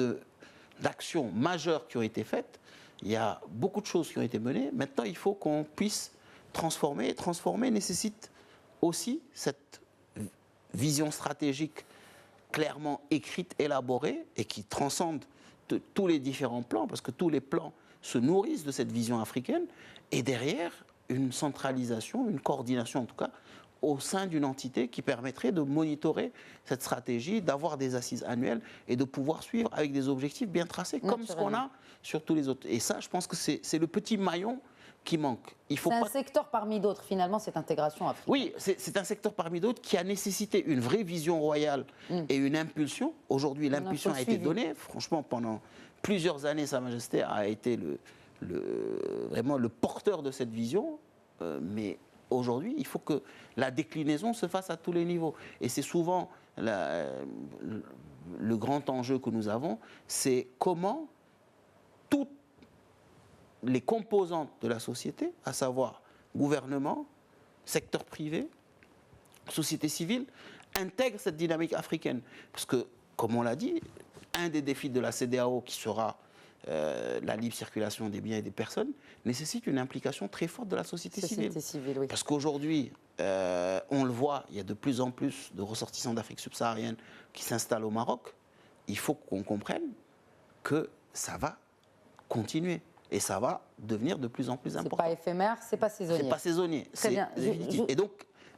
d'actions majeures qui ont été faites il y a beaucoup de choses qui ont été menées. Maintenant, il faut qu'on puisse transformer. Et transformer nécessite aussi cette vision stratégique clairement écrite, élaborée et qui transcende tous les différents plans, parce que tous les plans se nourrissent de cette vision africaine, et derrière, une centralisation, une coordination en tout cas, au sein d'une entité qui permettrait de monitorer cette stratégie, d'avoir des assises annuelles et de pouvoir suivre avec des objectifs bien tracés, comme ce qu'on a sur tous les autres. Et ça, je pense que c'est le petit maillon qui manque. C'est un secteur parmi d'autres, finalement, cette intégration africaine. Oui, c'est un secteur parmi d'autres qui a nécessité une vraie vision royale et une impulsion. Aujourd'hui, l'impulsion a été donnée. Franchement, pendant plusieurs années, Sa Majesté a été vraiment le porteur de cette vision. Mais aujourd'hui, il faut que la déclinaison se fasse à tous les niveaux. Et c'est souvent le grand enjeu que nous avons, c'est comment toutes les composantes de la société, à savoir gouvernement, secteur privé, société civile, intègrent cette dynamique africaine. Parce que, comme on l'a dit, un des défis de la CEDEAO, qui sera la libre circulation des biens et des personnes, nécessite une implication très forte de la société civile. Oui. Parce qu'aujourd'hui, on le voit, il y a de plus en plus de ressortissants d'Afrique subsaharienne qui s'installent au Maroc. Il faut qu'on comprenne que ça va continuer. Et ça va devenir de plus en plus important. C'est pas éphémère, c'est pas saisonnier. C'est pas saisonnier. Très bien. Et donc,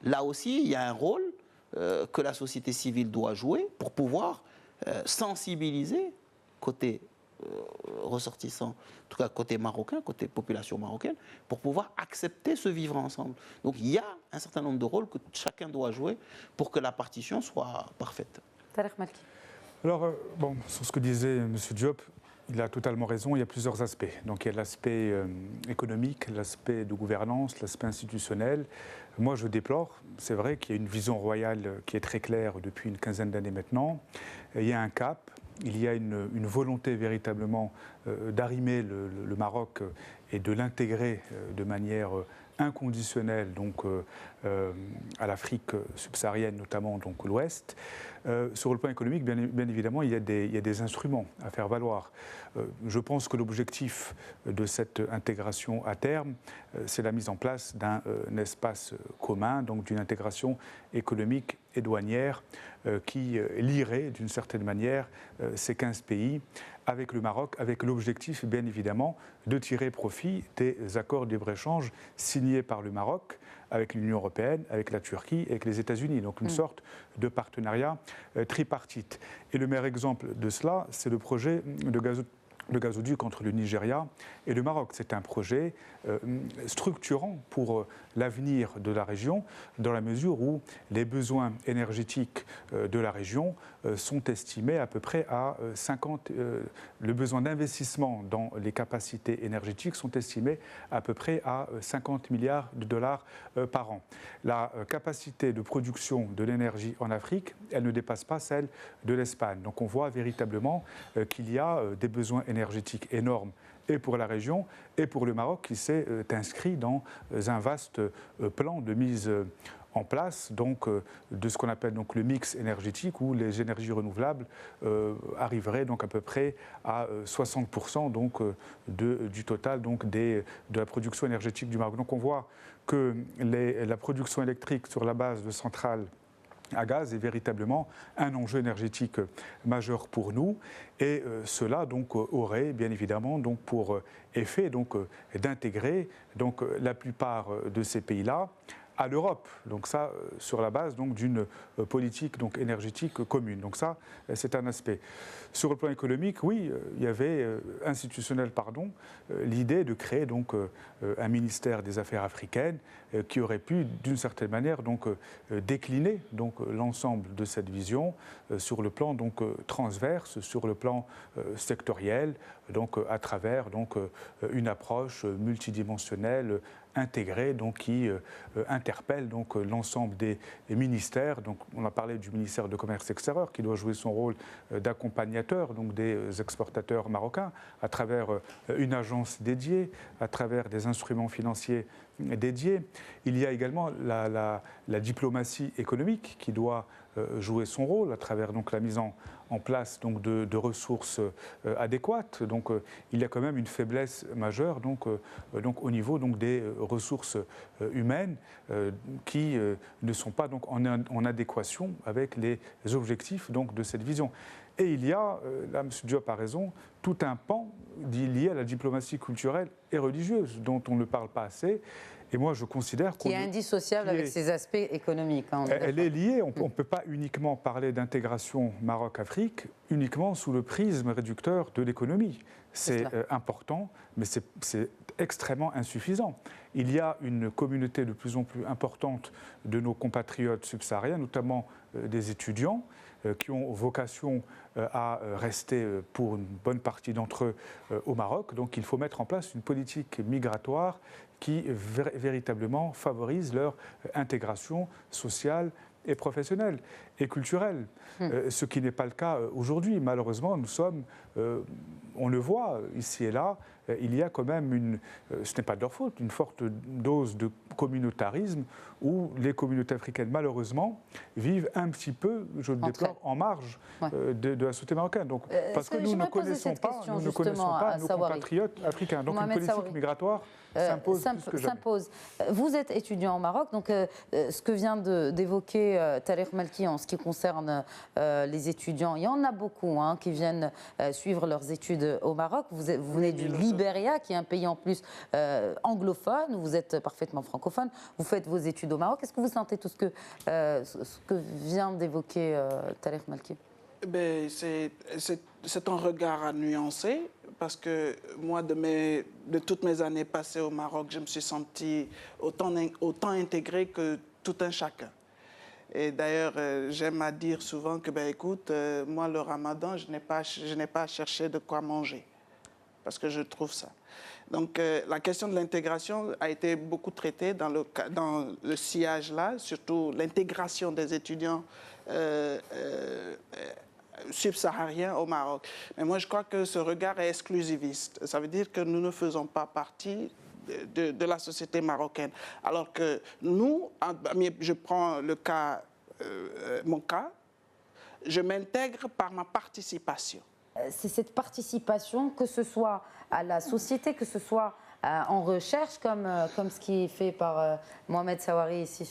là aussi, il y a un rôle que la société civile doit jouer pour pouvoir sensibiliser côté ressortissants, en tout cas côté marocain, côté population marocaine, pour pouvoir accepter ce vivre ensemble. Donc il y a un certain nombre de rôles que chacun doit jouer pour que la partition soit parfaite. Tarek Malki. Alors, sur ce que disait M. Diop, il a totalement raison, il y a plusieurs aspects. Donc il y a l'aspect économique, l'aspect de gouvernance, l'aspect institutionnel. Moi je déplore, c'est vrai qu'il y a une vision royale qui est très claire depuis une quinzaine d'années maintenant. Il y a un cap, il y a une volonté véritablement d'arrimer le Maroc et de l'intégrer de manière inconditionnelle donc, à l'Afrique subsaharienne, notamment donc l'Ouest. Sur le plan économique, bien évidemment, il y a des instruments à faire valoir. Je pense que l'objectif de cette intégration à terme, c'est la mise en place d'un espace commun, donc d'une intégration économique et douanière qui lierait d'une certaine manière ces 15 pays avec le Maroc, avec l'objectif bien évidemment de tirer profit des accords de libre-échange signés par le Maroc avec l'Union européenne, avec la Turquie et avec les États-Unis. Donc une sorte de partenariat tripartite. Et le meilleur exemple de cela, c'est le projet de gazoduc entre le Nigeria et le Maroc. C'est un projet structurant pour l'avenir de la région, dans la mesure où les besoins énergétiques de la région sont estimés à peu près à 50... le besoin d'investissement dans les capacités énergétiques sont estimés à peu près à 50 milliards de dollars par an. La capacité de production de l'énergie en Afrique, elle ne dépasse pas celle de l'Espagne. Donc on voit véritablement qu'il y a des besoins énergétique énorme et pour la région et pour le Maroc qui s'est inscrit dans un vaste plan de mise en place donc, de ce qu'on appelle donc, le mix énergétique où les énergies renouvelables arriveraient donc, à peu près à 60% donc, du total donc, de la production énergétique du Maroc. Donc on voit que la production électrique sur la base de centrales à gaz est véritablement un enjeu énergétique majeur pour nous et cela donc aurait bien évidemment donc pour effet donc d'intégrer donc la plupart de ces pays-là à l'Europe. Donc ça, sur la base donc d'une politique donc énergétique commune. Donc ça, c'est un aspect. Sur le plan économique, oui, il y avait institutionnel, l'idée de créer donc un ministère des Affaires africaines qui aurait pu, d'une certaine manière, donc décliner donc l'ensemble de cette vision sur le plan donc transverse, sur le plan sectoriel, donc à travers donc une approche multidimensionnelle intégrée donc qui interpelle donc l'ensemble des ministères. Donc on a parlé du ministère de Commerce extérieur qui doit jouer son rôle d'accompagnateur donc des exportateurs marocains à travers une agence dédiée, à travers des instruments financiers dédiée. Il y a également la diplomatie économique qui doit jouer son rôle à travers donc la mise en place donc de ressources adéquates. Donc il y a quand même une faiblesse majeure donc au niveau donc des ressources humaines qui ne sont pas donc en adéquation avec les objectifs donc de cette vision. Et il y a, là M. Diop a raison, tout un pan lié à la diplomatie culturelle et religieuse dont on ne parle pas assez. Et moi, je considère qui est indissociable avec ses aspects économiques. Hein, elle est liée. On ne peut pas uniquement parler d'intégration Maroc-Afrique uniquement sous le prisme réducteur de l'économie. C'est important, mais c'est extrêmement insuffisant. Il y a une communauté de plus en plus importante de nos compatriotes subsahariens, notamment des étudiants, qui ont vocation à rester pour une bonne partie d'entre eux au Maroc. Donc il faut mettre en place une politique migratoire qui véritablement favorise leur intégration sociale et professionnelle et culturelle, ce qui n'est pas le cas aujourd'hui. Malheureusement, nous sommes, on le voit ici et là, il y a quand même ce n'est pas de leur faute, une forte dose de communautarisme où les communautés africaines, malheureusement, vivent un petit peu, je le déplore, en marge de la société marocaine. Donc, parce que nous ne connaissons pas nos compatriotes africains. Donc une politique migratoire s'impose. Vous êtes étudiant au Maroc, donc ce que vient d'évoquer Tariq Malki en ce qui concerne les étudiants, il y en a beaucoup qui viennent suivre leurs études au Maroc. Vous venez du Libéria, qui est un pays en plus anglophone, vous êtes parfaitement francophone, vous faites vos études au Maroc. Est-ce que vous sentez tout ce que vient d'évoquer Tariq Malki? C'est un regard à nuancer, parce que moi, de toutes mes années passées au Maroc, je me suis senti autant intégré que tout un chacun. Et d'ailleurs, j'aime à dire souvent que, écoute, moi, le ramadan, je n'ai pas à chercher de quoi manger, parce que je trouve ça. Donc, la question de l'intégration a été beaucoup traitée dans le sillage-là, surtout l'intégration des étudiants subsahariens au Maroc. Mais moi, je crois que ce regard est exclusiviste. Ça veut dire que nous ne faisons pas partie de la société marocaine. Alors que nous, je prends le cas, mon cas, je m'intègre par ma participation. C'est cette participation, que ce soit à la société, que ce soit en recherche, comme ce qui est fait par Mohamed Sawari ici,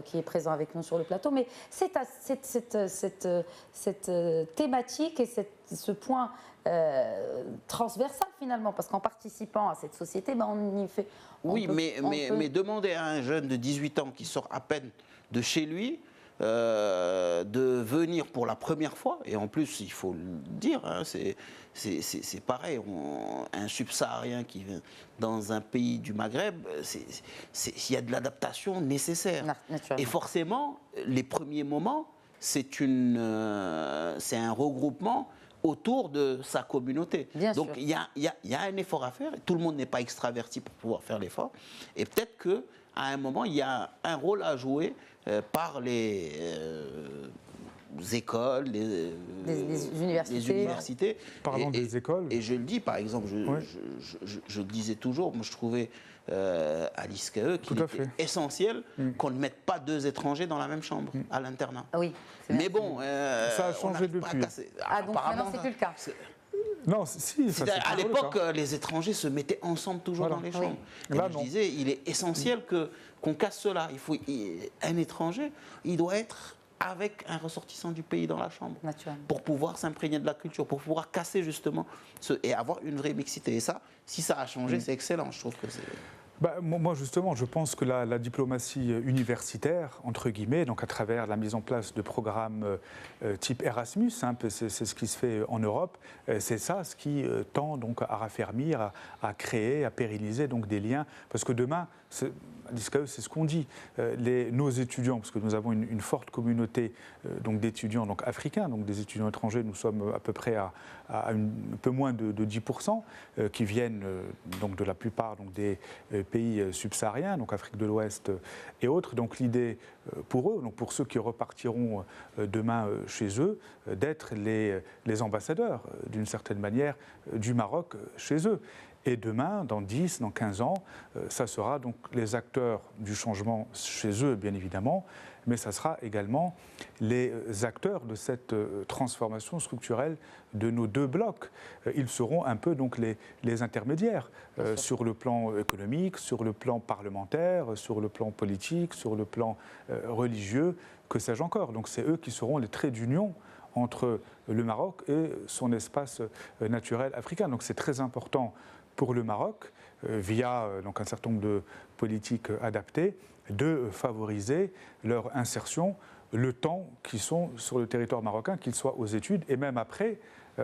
qui est présent avec nous sur le plateau. Mais c'est cette thématique et ce point transversal finalement, parce qu'en participant à cette société, on y fait... Mais demander à un jeune de 18 ans qui sort à peine de chez lui, de venir pour la première fois, et en plus il faut le dire, c'est pareil, un subsaharien qui vient dans un pays du Maghreb, il y a de l'adaptation nécessaire. Et forcément, les premiers moments, c'est un regroupement autour de sa communauté. Donc il y a un effort à faire, tout le monde n'est pas extraverti pour pouvoir faire l'effort, et peut-être que à un moment, il y a un rôle à jouer par les écoles, les universités. Parlons des écoles. Et je le dis, par exemple, je le disais toujours, moi je trouvais à l'ISCAE qu'il était essentiel qu'on ne mette pas 2 étrangers dans la même chambre, à l'internat. Oui, mais bon... ça a changé depuis. Donc maintenant, c'est plus le cas. Non, si, à l'époque, les étrangers se mettaient ensemble toujours dans les chambres. Et là, je disais, il est essentiel qu'on casse cela. Un étranger, il doit être avec un ressortissant du pays dans la chambre pour pouvoir s'imprégner de la culture, pour pouvoir casser justement et avoir une vraie mixité. Et ça, si ça a changé, c'est excellent. Je trouve que c'est... Moi, justement, je pense que la diplomatie universitaire, entre guillemets, donc à travers la mise en place de programmes type Erasmus, c'est ce qui se fait en Europe, c'est ça ce qui tend donc à raffermir, à créer, à pérenniser donc des liens. Parce que demain, à l'ISCAE, c'est ce qu'on dit, nos étudiants, parce que nous avons une forte communauté donc d'étudiants donc africains, donc des étudiants étrangers, nous sommes à peu près à un peu moins de 10%, qui viennent donc de la plupart donc des pays subsahariens, donc Afrique de l'Ouest et autres. Donc l'idée pour eux, donc pour ceux qui repartiront demain chez eux, d'être les ambassadeurs d'une certaine manière du Maroc chez eux. Et demain, dans 10, dans 15 ans, ça sera donc les acteurs du changement chez eux, bien évidemment, mais ça sera également les acteurs de cette transformation structurelle de nos deux blocs. Ils seront un peu donc les intermédiaires sur le plan économique, sur le plan parlementaire, sur le plan politique, sur le plan religieux, que sais-je encore. Donc c'est eux qui seront les traits d'union entre le Maroc et son espace naturel africain. Donc c'est très important pour le Maroc, via donc un certain nombre de politiques adaptées, de favoriser leur insertion le temps qu'ils sont sur le territoire marocain, qu'ils soient aux études et même après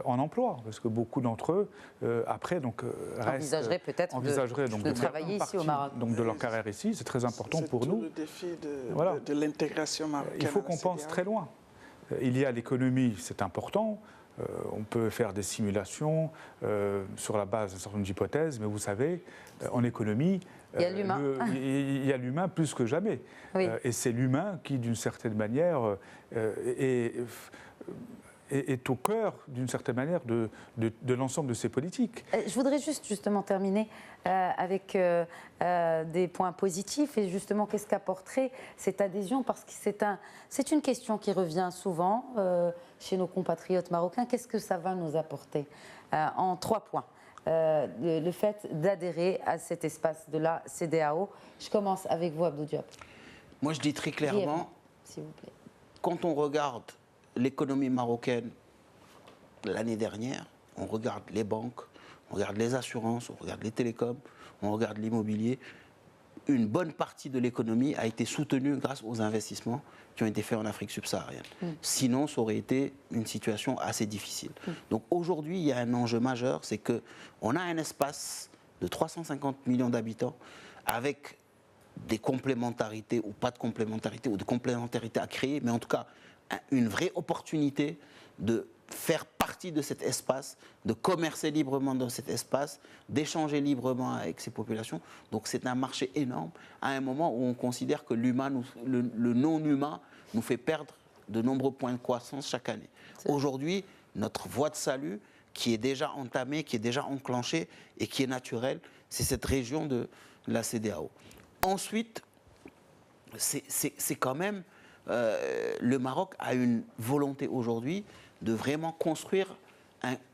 en emploi, parce que beaucoup d'entre eux après donc envisageraient peut-être de travailler ici au Maroc. Donc de leur carrière ici, c'est très important pour nous. C'est tout le défi de l'intégration marocaine. Il faut qu'on pense très loin. Il y a l'économie, c'est important. On peut faire des simulations sur la base d'un certain nombre d'hypothèses, mais vous savez, en économie, il y a l'humain. Il y a l'humain plus que jamais. Oui. Et c'est l'humain qui, d'une certaine manière, est au cœur, d'une certaine manière, de l'ensemble de ces politiques. Je voudrais justement terminer avec des points positifs et justement qu'est-ce qu'apporterait cette adhésion, parce que c'est une question qui revient souvent chez nos compatriotes marocains. Qu'est-ce que ça va nous apporter en 3 points? Le fait d'adhérer à cet espace de la CEDEAO. Je commence avec vous, Abdou Diop. Moi, je dis très clairement, s'il vous plaît. Quand on regarde l'économie marocaine l'année dernière, on regarde les banques, on regarde les assurances, on regarde les télécoms, on regarde l'immobilier. Une bonne partie de l'économie a été soutenue grâce aux investissements qui ont été faits en Afrique subsaharienne. Sinon, ça aurait été une situation assez difficile. Donc aujourd'hui, il y a un enjeu majeur, c'est qu'on a un espace de 350 millions d'habitants avec des complémentarités ou pas de complémentarité, ou de complémentarité à créer, mais en tout cas, une vraie opportunité de faire partie de cet espace, de commercer librement dans cet espace, d'échanger librement avec ces populations. Donc c'est un marché énorme, à un moment où on considère que le non-humain nous fait perdre de nombreux points de croissance chaque année. Aujourd'hui, notre voie de salut, qui est déjà entamée, qui est déjà enclenchée et qui est naturelle, c'est cette région de la CEDEAO. Ensuite, c'est quand même... le Maroc a une volonté aujourd'hui de vraiment construire,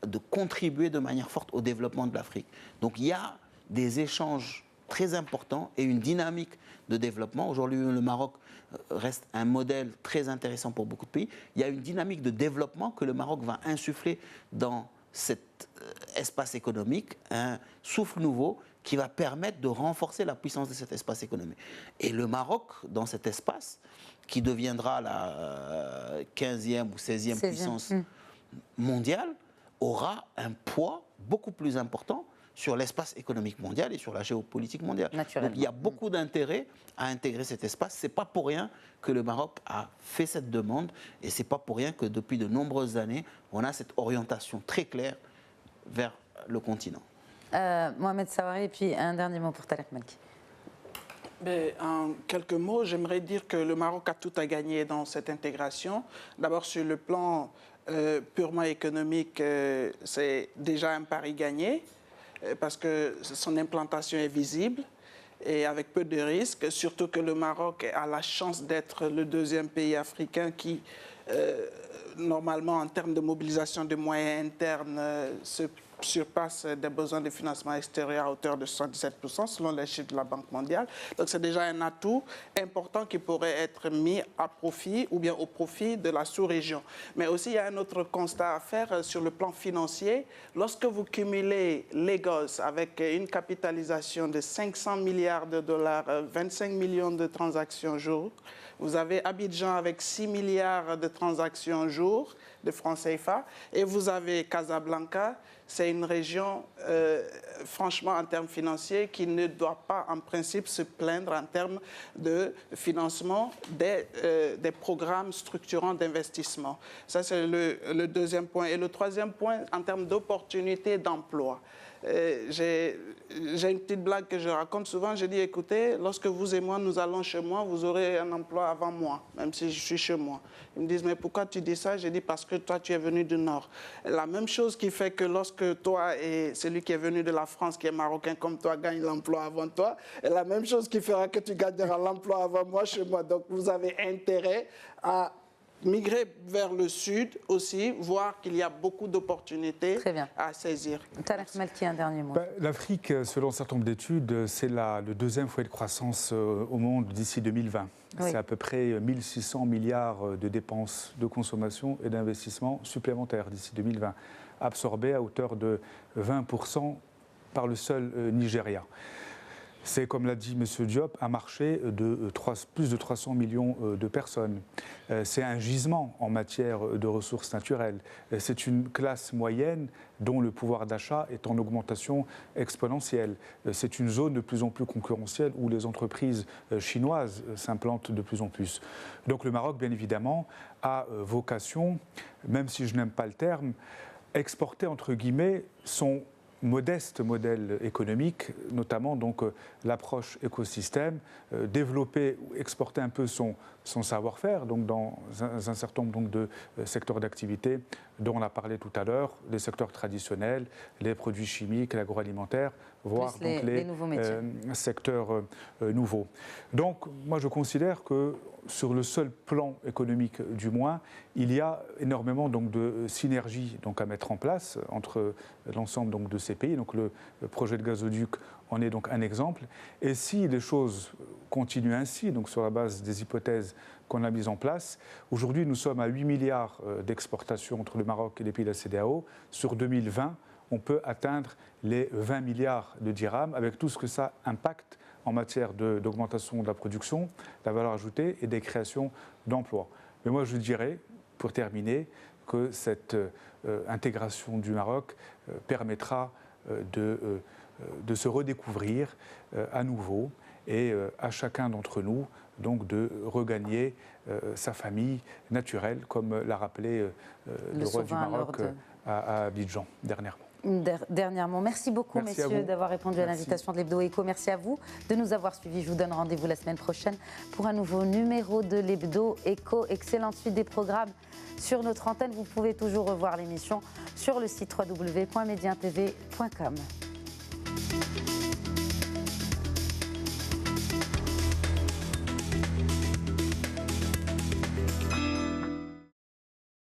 de contribuer de manière forte au développement de l'Afrique. Donc il y a des échanges très importants et une dynamique de développement. Aujourd'hui, le Maroc reste un modèle très intéressant pour beaucoup de pays. Il y a une dynamique de développement que le Maroc va insuffler dans cet espace économique, un souffle nouveau qui va permettre de renforcer la puissance de cet espace économique. Et le Maroc, dans cet espace, qui deviendra la 15e ou 16e puissance mondiale, aura un poids beaucoup plus important sur l'espace économique mondial et sur la géopolitique mondiale. Donc il y a beaucoup d'intérêt à intégrer cet espace. Ce n'est pas pour rien que le Maroc a fait cette demande et ce n'est pas pour rien que depuis de nombreuses années, on a cette orientation très claire vers le continent. Mohamed Sawari, et puis un dernier mot pour Tariq Malki. En quelques mots, j'aimerais dire que le Maroc a tout à gagner dans cette intégration. D'abord, sur le plan purement économique, c'est déjà un pari gagné parce que son implantation est visible et avec peu de risques, surtout que le Maroc a la chance d'être le 2e pays africain qui, normalement, en termes de mobilisation de moyens internes, surpasse des besoins de financement extérieur à hauteur de 77% selon les chiffres de la Banque mondiale. Donc c'est déjà un atout important qui pourrait être mis à profit ou bien au profit de la sous-région. Mais aussi il y a un autre constat à faire sur le plan financier. Lorsque vous cumulez Lagos avec une capitalisation de 500 milliards de dollars, 25 millions de transactions jour, vous avez Abidjan avec 6 milliards de transactions jour de francs CFA et vous avez Casablanca. C'est une région, franchement, en termes financiers, qui ne doit pas, en principe, se plaindre en termes de financement des programmes structurants d'investissement. Ça, c'est le 2e point. Et le 3e point, en termes d'opportunités d'emploi. J'ai une petite blague que je raconte souvent. Je dis, écoutez, lorsque vous et moi, nous allons chez moi, vous aurez un emploi avant moi, même si je suis chez moi. Ils me disent, mais pourquoi tu dis ça? Je dis, parce que toi, tu es venu du Nord. La même chose qui fait que lorsque toi et celui qui est venu de la France, qui est marocain comme toi, gagne l'emploi avant toi, et la même chose qui fera que tu gagneras l'emploi avant moi chez moi. Donc, vous avez intérêt à migrer vers le sud aussi, voir qu'il y a beaucoup d'opportunités à saisir. Tarek Malki, un dernier mot. L'Afrique, selon un certain nombre d'études, c'est le deuxième foyer de croissance au monde d'ici 2020. Oui. C'est à peu près 1 600 milliards de dépenses de consommation et d'investissement supplémentaires d'ici 2020, absorbés à hauteur de 20% par le seul Nigeria. C'est, comme l'a dit M. Diop, un marché de plus de 300 millions de personnes. C'est un gisement en matière de ressources naturelles. C'est une classe moyenne dont le pouvoir d'achat est en augmentation exponentielle. C'est une zone de plus en plus concurrentielle où les entreprises chinoises s'implantent de plus en plus. Donc le Maroc, bien évidemment, a vocation, même si je n'aime pas le terme, exporter, entre guillemets, son modeste modèle économique, notamment donc l'approche écosystème, développer, exporter un peu son savoir-faire donc dans un certain nombre donc de secteurs d'activité dont on a parlé tout à l'heure, les secteurs traditionnels, les produits chimiques, l'agroalimentaire, voire donc les nouveaux métiers. Secteurs nouveaux. Donc moi je considère que sur le seul plan économique du moins, il y a énormément donc de synergies donc à mettre en place entre l'ensemble donc de ces pays. Donc le projet de gazoduc en est donc un exemple. Et si les choses continuent ainsi, donc sur la base des hypothèses qu'on a mises en place, aujourd'hui nous sommes à 8 milliards d'exportations entre le Maroc et les pays de la CEDEAO. Sur 2020, on peut atteindre les 20 milliards de dirhams avec tout ce que ça impacte en matière d'augmentation de la production, de la valeur ajoutée et des créations d'emplois. Mais moi je dirais, pour terminer, que cette intégration du Maroc permettra de se redécouvrir à nouveau et à chacun d'entre nous donc de regagner sa famille naturelle, comme l'a rappelé le roi du Maroc à Abidjan dernièrement. Dernièrement, merci beaucoup messieurs d'avoir répondu à l'invitation de l'Hebdo Éco. Merci à vous de nous avoir suivis. Je vous donne rendez-vous la semaine prochaine pour un nouveau numéro de l'Hebdo Éco. Excellente suite des programmes sur notre antenne. Vous pouvez toujours revoir l'émission sur le site www.medientv.com.